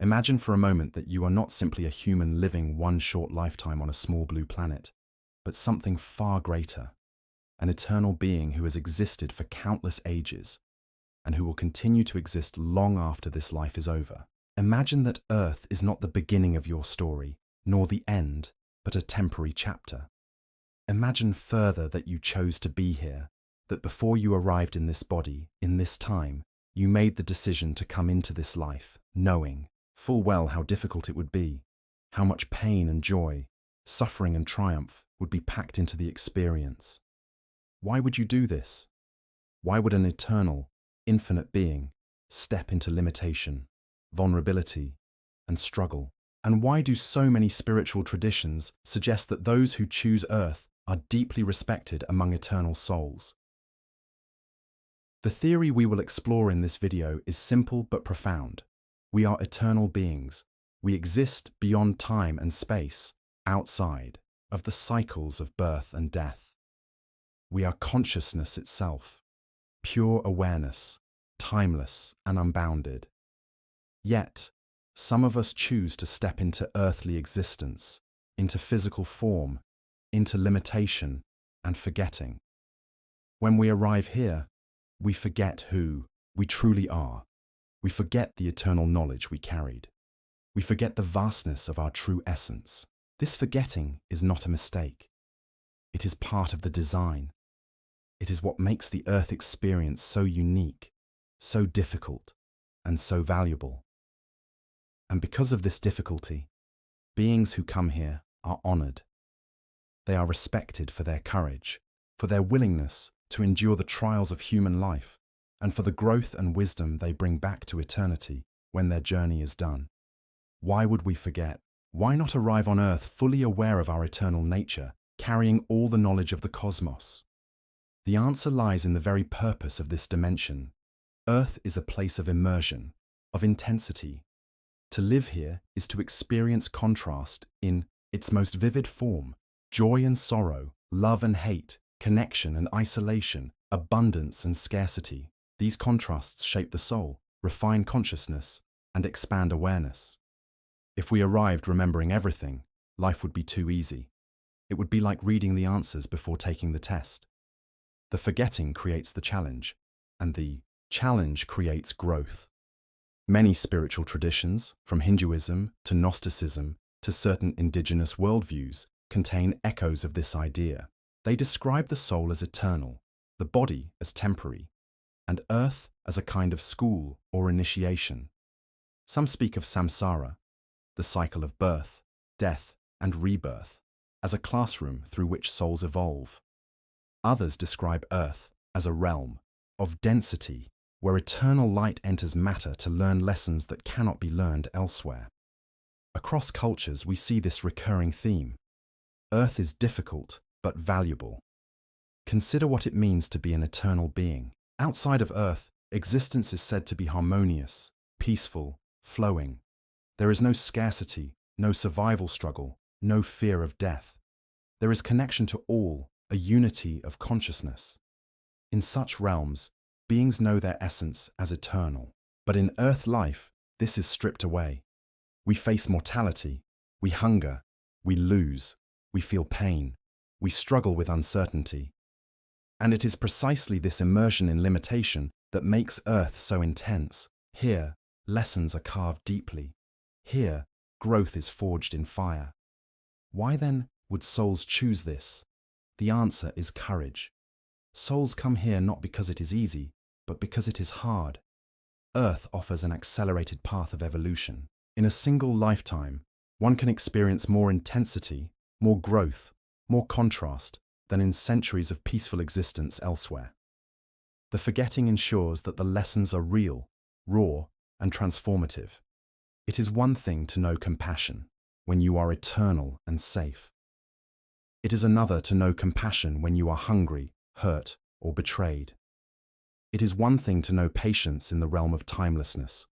Imagine for a moment that you are not simply a human living one short lifetime on a small blue planet, but something far greater, an eternal being who has existed for countless ages and who will continue to exist long after this life is over. Imagine that Earth is not the beginning of your story, nor the end, but a temporary chapter. Imagine further that you chose to be here, that before you arrived in this body, in this time, you made the decision to come into this life, knowing full well how difficult it would be, how much pain and joy, suffering and triumph would be packed into the experience. Why would you do this? Why would an eternal, infinite being step into limitation, vulnerability, and struggle? And why do so many spiritual traditions suggest that those who choose Earth are deeply respected among eternal souls? The theory we will explore in this video is simple but profound. We are eternal beings. We exist beyond time and space, outside of the cycles of birth and death. We are consciousness itself, pure awareness, timeless and unbounded. Yet, some of us choose to step into earthly existence, into physical form, into limitation and forgetting. When we arrive here, we forget who we truly are. We forget the eternal knowledge we carried. We forget the vastness of our true essence. This forgetting is not a mistake. It is part of the design. It is what makes the Earth experience so unique, so difficult, and so valuable. And because of this difficulty, beings who come here are honored. They are respected for their courage, for their willingness to endure the trials of human life, and for the growth and wisdom they bring back to eternity when their journey is done. Why would we forget? Why not arrive on Earth fully aware of our eternal nature, carrying all the knowledge of the cosmos? The answer lies in the very purpose of this dimension. Earth is a place of immersion, of intensity. To live here is to experience contrast in its most vivid form, joy and sorrow, love and hate, connection and isolation, abundance and scarcity. These contrasts shape the soul, refine consciousness, and expand awareness. If we arrived remembering everything, life would be too easy. It would be like reading the answers before taking the test. The forgetting creates the challenge, and the challenge creates growth. Many spiritual traditions, from Hinduism to Gnosticism to certain indigenous worldviews, contain echoes of this idea. They describe the soul as eternal, the body as temporary, and Earth as a kind of school or initiation. Some speak of samsara, the cycle of birth, death, and rebirth, as a classroom through which souls evolve. Others describe Earth as a realm of density where eternal light enters matter to learn lessons that cannot be learned elsewhere. Across cultures, we see this recurring theme. Earth is difficult but valuable. Consider what it means to be an eternal being. Outside of Earth, existence is said to be harmonious, peaceful, flowing. There is no scarcity, no survival struggle, no fear of death. There is connection to all, a unity of consciousness. In such realms, beings know their essence as eternal. But in Earth life, this is stripped away. We face mortality, we hunger, we lose, we feel pain, we struggle with uncertainty. And it is precisely this immersion in limitation that makes Earth so intense. Here, lessons are carved deeply. Here, growth is forged in fire. Why then would souls choose this? The answer is courage. Souls come here not because it is easy, but because it is hard. Earth offers an accelerated path of evolution. In a single lifetime, one can experience more intensity, more growth, more contrast than in centuries of peaceful existence elsewhere. The forgetting ensures that the lessons are real, raw, and transformative. It is one thing to know compassion when you are eternal and safe. It is another to know compassion when you are hungry, hurt, or betrayed. It is one thing to know patience in the realm of timelessness.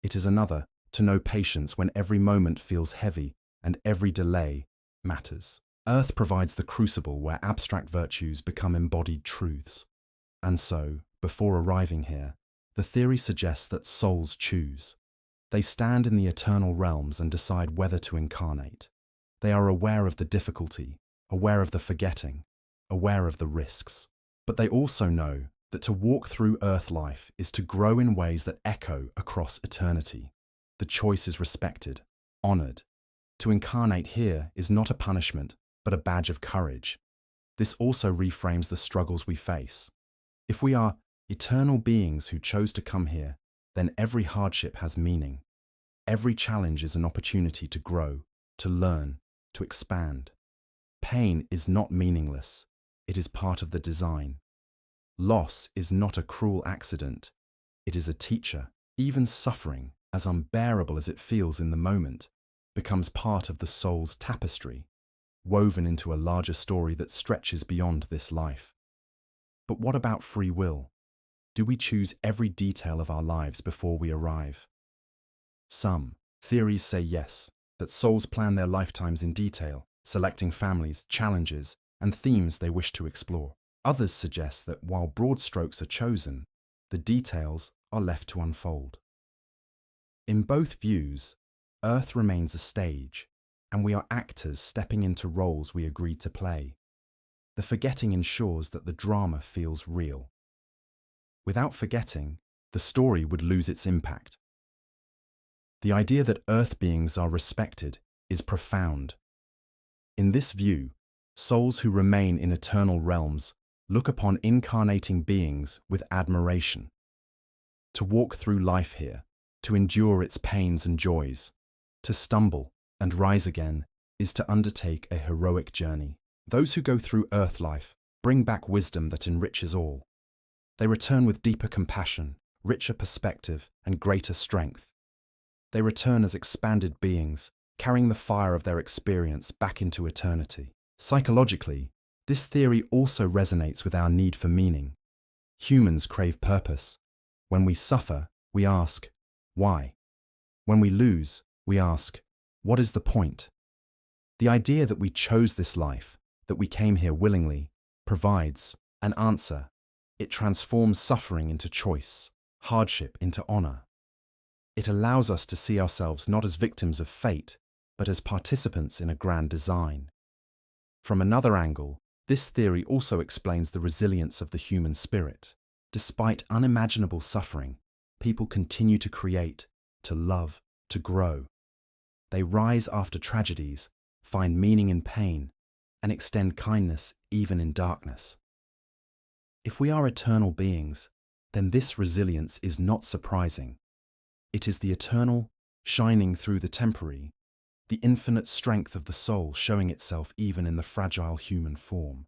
It is another to know patience when every moment feels heavy and every delay matters. Earth provides the crucible where abstract virtues become embodied truths. And so, before arriving here, the theory suggests that souls choose. They stand in the eternal realms and decide whether to incarnate. They are aware of the difficulty, aware of the forgetting, aware of the risks. But they also know that to walk through Earth life is to grow in ways that echo across eternity. The choice is respected, honored. To incarnate here is not a punishment, but a badge of courage. This also reframes the struggles we face. If we are eternal beings who chose to come here, then every hardship has meaning. Every challenge is an opportunity to grow, to learn, to expand. Pain is not meaningless. It is part of the design. Loss is not a cruel accident. It is a teacher. Even suffering, as unbearable as it feels in the moment, becomes part of the soul's tapestry, woven into a larger story that stretches beyond this life. But what about free will? Do we choose every detail of our lives before we arrive? Some theories say yes, that souls plan their lifetimes in detail, selecting families, challenges, and themes they wish to explore. Others suggest that while broad strokes are chosen, the details are left to unfold. In both views, Earth remains a stage, and we are actors stepping into roles we agreed to play. The forgetting ensures that the drama feels real. Without forgetting, the story would lose its impact. The idea that Earth beings are respected is profound. In this view, souls who remain in eternal realms look upon incarnating beings with admiration. To walk through life here, to endure its pains and joys, to stumble and rise again, is to undertake a heroic journey. Those who go through Earth life bring back wisdom that enriches all. They return with deeper compassion, richer perspective, and greater strength. They return as expanded beings, carrying the fire of their experience back into eternity. Psychologically, this theory also resonates with our need for meaning. Humans crave purpose. When we suffer, we ask, why? When we lose, we ask, what is the point? The idea that we chose this life, that we came here willingly, provides an answer. It transforms suffering into choice, hardship into honor. It allows us to see ourselves not as victims of fate, but as participants in a grand design. From another angle, this theory also explains the resilience of the human spirit. Despite unimaginable suffering, people continue to create, to love, to grow. They rise after tragedies, find meaning in pain, and extend kindness even in darkness. If we are eternal beings, then this resilience is not surprising. It is the eternal, shining through the temporary, the infinite strength of the soul showing itself even in the fragile human form.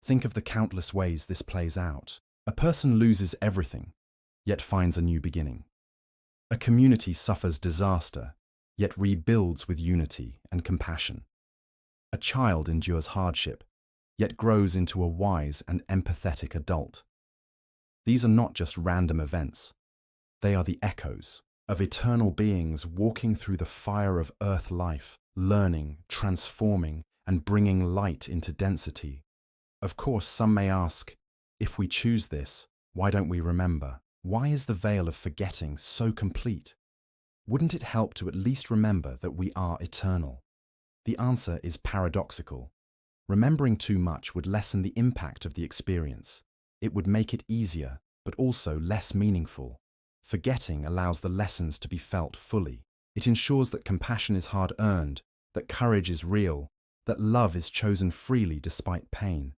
Think of the countless ways this plays out. A person loses everything, yet finds a new beginning. A community suffers disaster, yet rebuilds with unity and compassion. A child endures hardship, yet grows into a wise and empathetic adult. These are not just random events. They are the echoes of eternal beings walking through the fire of Earth life, learning, transforming, and bringing light into density. Of course, some may ask, if we choose this, why don't we remember? Why is the veil of forgetting so complete? Wouldn't it help to at least remember that we are eternal? The answer is paradoxical. Remembering too much would lessen the impact of the experience. It would make it easier, but also less meaningful. Forgetting allows the lessons to be felt fully. It ensures that compassion is hard-earned, that courage is real, that love is chosen freely despite pain.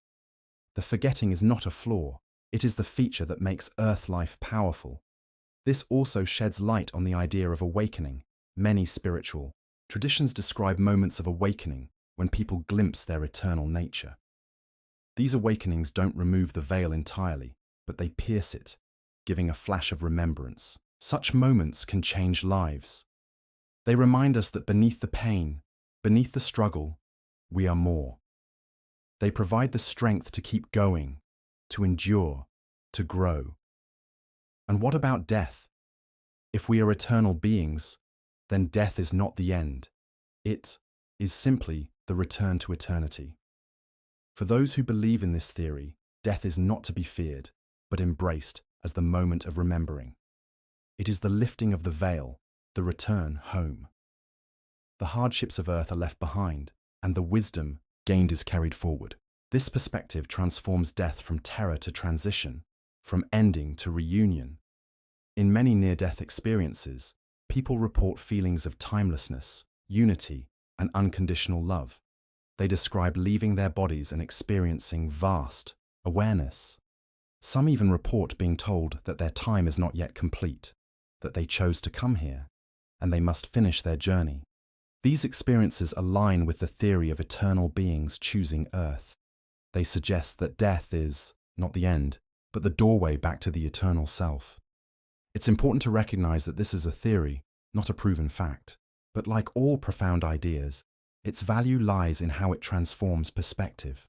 The forgetting is not a flaw. It is the feature that makes Earth life powerful. This also sheds light on the idea of awakening. Many spiritual traditions describe moments of awakening when people glimpse their eternal nature. These awakenings don't remove the veil entirely, but they pierce it, giving a flash of remembrance. Such moments can change lives. They remind us that beneath the pain, beneath the struggle, we are more. They provide the strength to keep going, to endure, to grow. And what about death? If we are eternal beings, then death is not the end. It is simply the return to eternity. For those who believe in this theory, death is not to be feared, but embraced as the moment of remembering. It is the lifting of the veil, the return home. The hardships of earth are left behind, and the wisdom gained is carried forward. This perspective transforms death from terror to transition, from ending to reunion. In many near-death experiences, people report feelings of timelessness, unity, and unconditional love. They describe leaving their bodies and experiencing vast awareness. Some even report being told that their time is not yet complete, that they chose to come here, and they must finish their journey. These experiences align with the theory of eternal beings choosing Earth. They suggest that death is not the end, but the doorway back to the eternal self. It's important to recognize that this is a theory, not a proven fact. But like all profound ideas, its value lies in how it transforms perspective.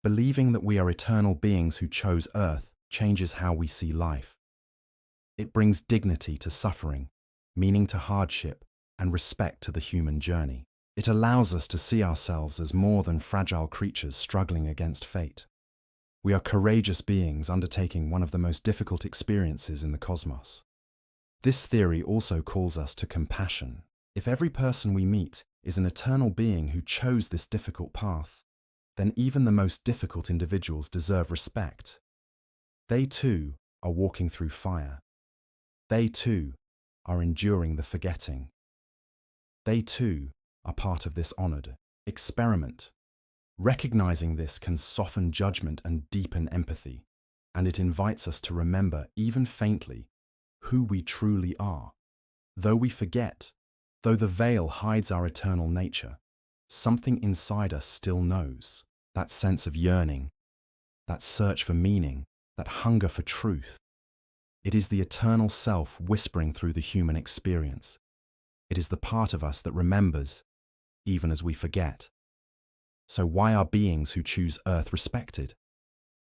Believing that we are eternal beings who chose Earth changes how we see life. It brings dignity to suffering, meaning to hardship, and respect to the human journey. It allows us to see ourselves as more than fragile creatures struggling against fate. We are courageous beings undertaking one of the most difficult experiences in the cosmos. This theory also calls us to compassion. If every person we meet is an eternal being who chose this difficult path, then even the most difficult individuals deserve respect. They too are walking through fire. They too are enduring the forgetting. They too are part of this honored experiment. Recognizing this can soften judgment and deepen empathy, and it invites us to remember, even faintly, who we truly are. Though we forget, though the veil hides our eternal nature, something inside us still knows. That sense of yearning, that search for meaning, that hunger for truth. It is the eternal self whispering through the human experience. It is the part of us that remembers, even as we forget. So why are beings who choose Earth respected?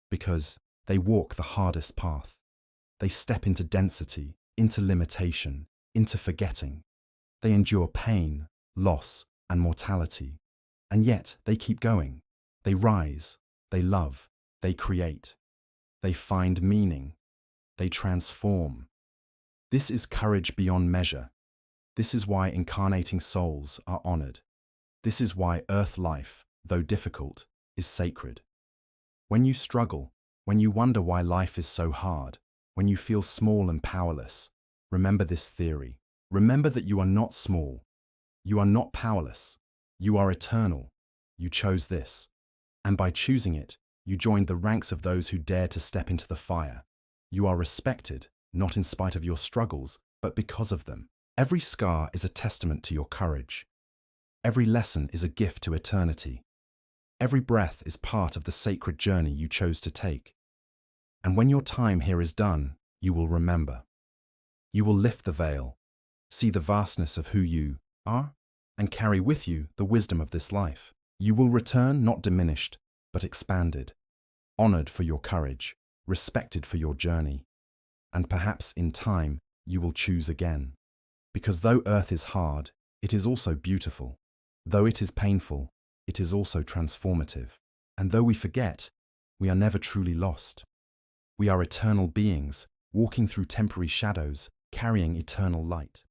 Because they walk the hardest path. They step into density, into limitation, into forgetting. They endure pain, loss, and mortality. And yet they keep going. They rise, they love, they create. They find meaning. They transform. This is courage beyond measure. This is why incarnating souls are honored. This is why Earth life, though difficult, is sacred. When you struggle, when you wonder why life is so hard, when you feel small and powerless, remember this theory. Remember that you are not small. You are not powerless. You are eternal. You chose this. And by choosing it, you joined the ranks of those who dare to step into the fire. You are respected, not in spite of your struggles, but because of them. Every scar is a testament to your courage. Every lesson is a gift to eternity. Every breath is part of the sacred journey you chose to take. And when your time here is done, you will remember. You will lift the veil, see the vastness of who you are, and carry with you the wisdom of this life. You will return not diminished, but expanded, honored for your courage, respected for your journey. And perhaps in time, you will choose again. Because though Earth is hard, it is also beautiful. Though it is painful, it is also transformative. And though we forget, we are never truly lost. We are eternal beings, walking through temporary shadows, carrying eternal light.